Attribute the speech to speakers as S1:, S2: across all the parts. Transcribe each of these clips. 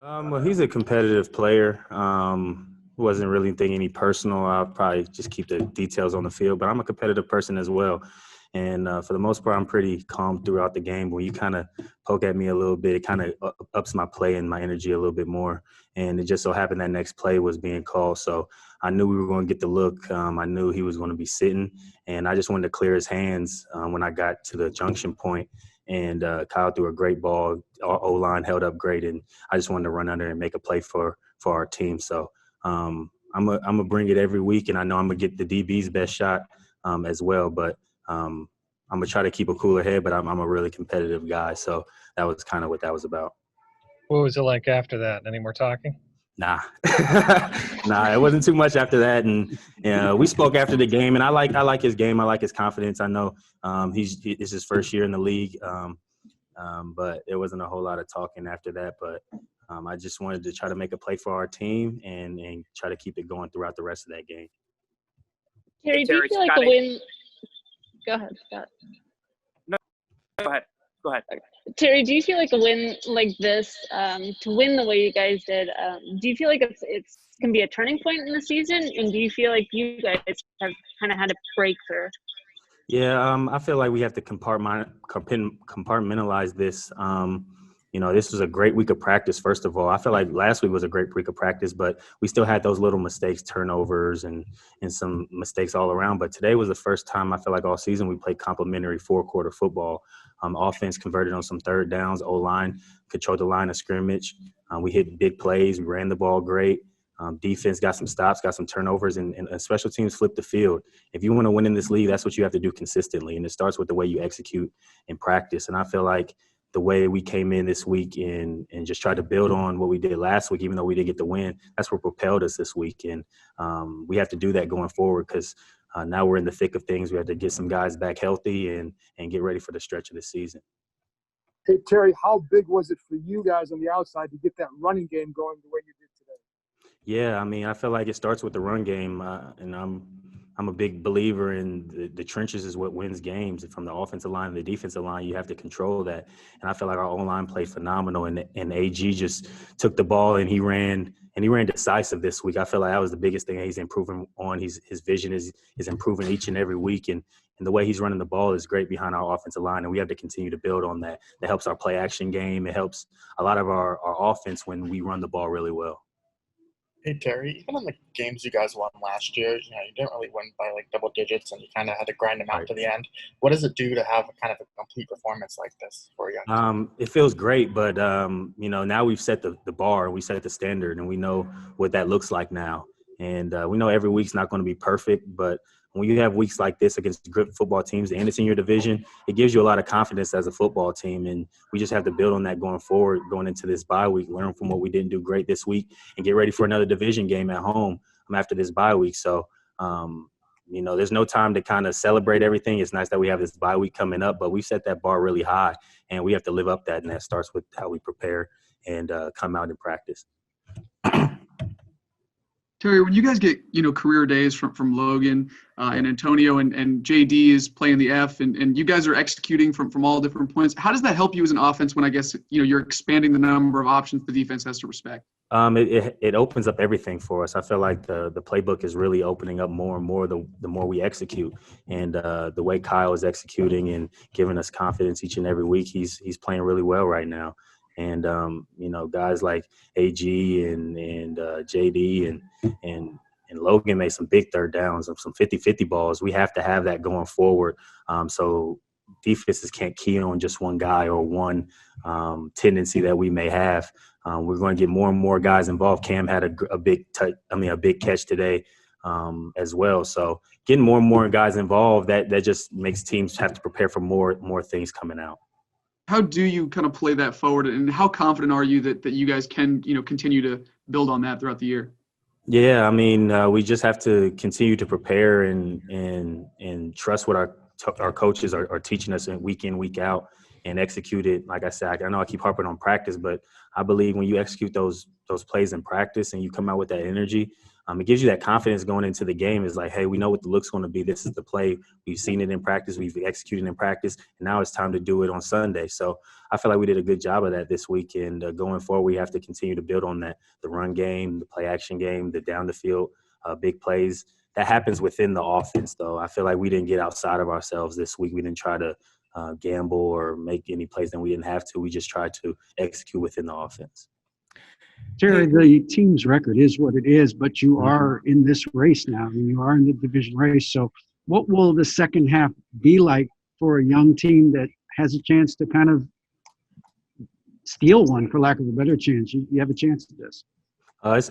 S1: Well, he's a competitive player. Wasn't really thinking any personal. I'll probably just keep the details on the field, but I'm a competitive person as well. And for the most part, I'm pretty calm throughout the game. When you kind of poke at me a little bit, it kind of ups my play and my energy a little bit more. And it just so happened that next play was being called. So I knew we were going to get the look. I knew he was going to be sitting. And I just wanted to clear his hands when I got to the junction point. And Kyle threw a great ball. Our O-line held up great. And I just wanted to run under and make a play for our team. So I'm gonna bring it every week, and I know I'm gonna get the DB's best shot as well. But I'm gonna try to keep a cooler head. But I'm a really competitive guy, so that was kind of what that was about.
S2: What was it like after that? Any more talking?
S1: Nah, nah, it wasn't too much after that. And we spoke after the game, and I like his game. I like his confidence. I know it's his first year in the league, but there wasn't a whole lot of talking after that. But I just wanted to try to make a play for our team and try to keep it going throughout the rest of that game.
S3: Terry, do you feel like the win – go ahead, Scott.
S4: No, go ahead.
S3: Terry, do you feel like a win like this, to win the way you guys did, do you feel like it's can be a turning point in the season? And do you feel like you guys have kind of had a breakthrough?
S1: Yeah, I feel like we have to compartmentalize this. This was a great week of practice, first of all. I feel like last week was a great week of practice, but we still had those little mistakes, turnovers, and some mistakes all around. But today was the first time I feel like all season we played complimentary four-quarter football. Offense converted on some third downs. O-line controlled the line of scrimmage. We hit big plays. We ran the ball great. Defense got some stops, got some turnovers, and special teams flipped the field. If you want to win in this league, that's what you have to do consistently, and it starts with the way you execute in practice. And I feel like the way we came in this week and just tried to build on what we did last week, even though we didn't get the win, that's what propelled us this week. And we have to do that going forward because now we're in the thick of things. We have to get some guys back healthy and get ready for the stretch of the season.
S5: Hey, Terry, how big was it for you guys on the outside to get that running game going the way you did today?
S1: Yeah, I mean, I feel like it starts with the run game, and I'm a big believer in the trenches is what wins games. From the offensive line and the defensive line, you have to control that. And I feel like our O-line played phenomenal, and AG just took the ball and he ran decisive this week. I feel like that was the biggest thing he's improving on. His vision is improving each and every week, and the way he's running the ball is great behind our offensive line, and we have to continue to build on that. That helps our play action game. It helps a lot of our offense when we run the ball really well.
S6: Hey, Terry, even in the games you guys won last year, you didn't really win by like double digits and you kind of had to grind them out to the end. What does it do to have kind of a complete performance like this for you?
S1: It feels great, but, now we've set the bar, we set the standard, and we know what that looks like now. And we know every week's not going to be perfect, but when you have weeks like this against good football teams and it's in your division, it gives you a lot of confidence as a football team. And we just have to build on that going forward, going into this bye week, learn from what we didn't do great this week and get ready for another division game at home after this bye week. So, there's no time to kind of celebrate everything. It's nice that we have this bye week coming up, but we set that bar really high and we have to live up that. And that starts with how we prepare and come out and practice.
S7: Terry, when you guys get, career days from Logan and Antonio and JD is playing the F and you guys are executing from all different points, how does that help you as an offense when I guess, you're expanding the number of options the defense has to respect?
S1: It opens up everything for us. I feel like the playbook is really opening up more and more the more we execute. And the way Kyle is executing and giving us confidence each and every week, he's playing really well right now. And, guys like AG and JD and Logan made some big third downs of some 50-50 balls. We have to have that going forward. So defenses can't key on just one guy or one tendency that we may have. We're going to get more and more guys involved. Cam had a big catch today as well. So getting more and more guys involved, that just makes teams have to prepare for more things coming out.
S7: How do you kind of play that forward, and how confident are you that you guys can, continue to build on that throughout the year?
S1: Yeah, I mean, we just have to continue to prepare and trust what our coaches are teaching us week in, week out, and execute it. Like I said, I know I keep harping on practice, but I believe when you execute those plays in practice and you come out with that energy, it gives you that confidence going into the game. It's like, hey, we know what the look's going to be. This is the play. We've seen it in practice. We've executed in practice. And now it's time to do it on Sunday. So I feel like we did a good job of that this week. And going forward, we have to continue to build on that. The run game, the play action game, the down the field, big plays. That happens within the offense, though. I feel like we didn't get outside of ourselves this week. We didn't try to gamble or make any plays that we didn't have to. We just tried to execute within the offense.
S8: Terry, the team's record is what it is, but you are in this race now, and you are in the division race. So what will the second half be like for a young team that has a chance to kind of steal one, for lack of a better chance? You have a chance at this.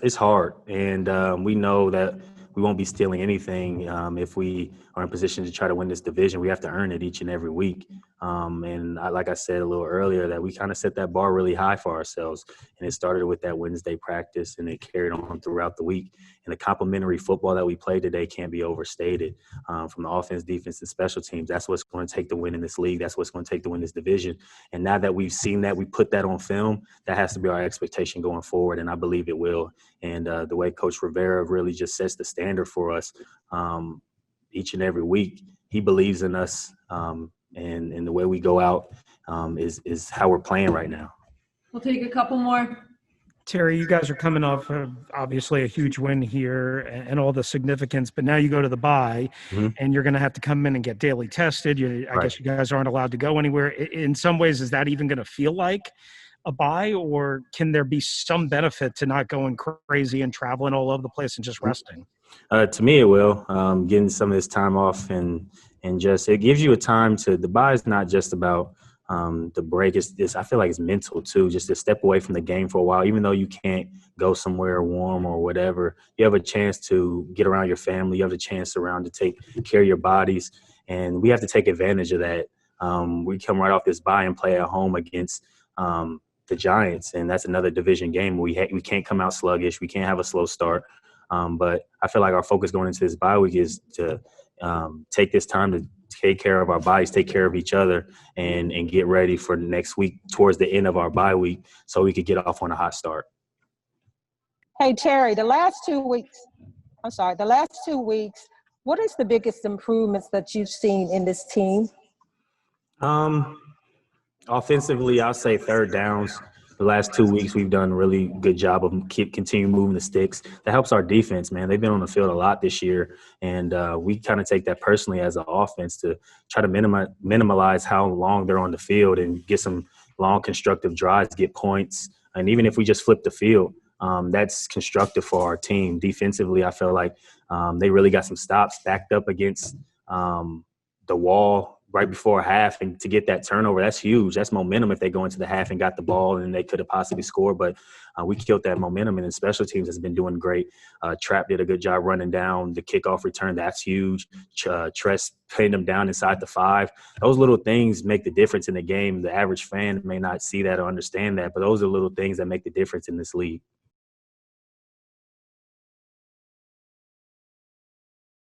S1: It's hard, and we know that we won't be stealing anything if we are in position to try to win this division. We have to earn it each and every week. Like I said a little earlier, that we kind of set that bar really high for ourselves. And it started with that Wednesday practice, and it carried on throughout the week. And the complementary football that we played today can't be overstated. From the offense, defense, and special teams, that's what's going to take to win in this league. That's what's going to take to win this division. And now that we've seen that, we put that on film, that has to be our expectation going forward, and I believe it will. And the way Coach Rivera really just sets the standard for us each and every week, he believes in us, and the way we go out is how we're playing right now.
S9: We'll take a couple more.
S10: Terry, you guys are coming off of obviously a huge win here and all the significance, but now you go to the bye and you're going to have to come in and get daily tested. I guess you guys aren't allowed to go anywhere. In some ways, is that even going to feel like a bye, or can there be some benefit to not going crazy and traveling all over the place and just resting?
S1: To me, it will. Getting some of this time off and just it gives you a time to – the bye is not just about the break. I feel like it's mental too, just to step away from the game for a while. Even though you can't go somewhere warm or whatever, you have a chance to get around your family. You have a chance to take care of your bodies, and we have to take advantage of that. We come right off this bye and play at home against the Giants, and that's another division game. We can't come out sluggish. We can't have a slow start. But I feel like our focus going into this bye week is to take this time to take care of our bodies, take care of each other, and get ready for next week towards the end of our bye week so we could get off on a hot start.
S11: Hey, Terry, the last 2 weeks, what is the biggest improvements that you've seen in this team?
S1: Offensively, I'll say third downs. The last 2 weeks, we've done a really good job of continue moving the sticks. That helps our defense, man. They've been on the field a lot this year, and we kind of take that personally as an offense to try to minimize how long they're on the field and get some long constructive drives, get points. And even if we just flip the field, that's constructive for our team. Defensively, I feel like they really got some stops backed up against the wall right before half, and to get that turnover, that's huge. That's momentum if they go into the half and got the ball and they could have possibly scored. But we killed that momentum, and the special teams has been doing great. Trapp did a good job running down the kickoff return. That's huge. Tress pinning them down inside the 5. Those little things make the difference in the game. The average fan may not see that or understand that, but those are little things that make the difference in this league.